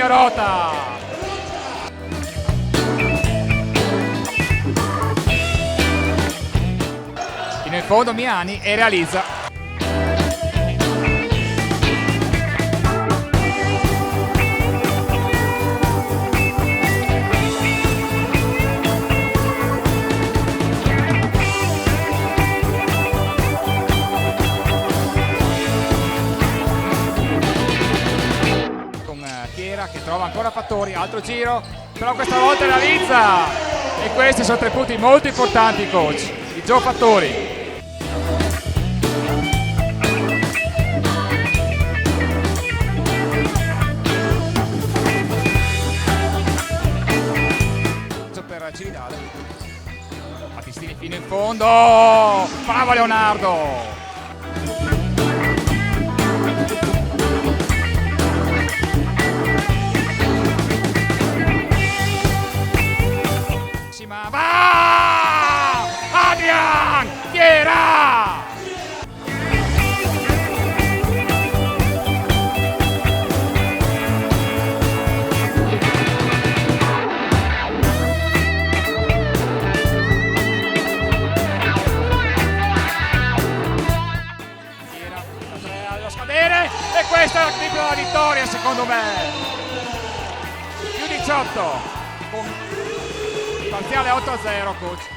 Garota. Fino in fondo Miani e realizza. Chiera che trova ancora Fattori, altro giro, però questa volta realizza, e questi sono 3 punti molto importanti, coach, di Gio Fattori. Per Cividale, Battistini fino in fondo, bravo Leonardo. Va! Adrian Chiera! Chiera, 3 allo scadere, e questa è la tripla vittoria secondo me. Più 18 con parziale 8-0, coach.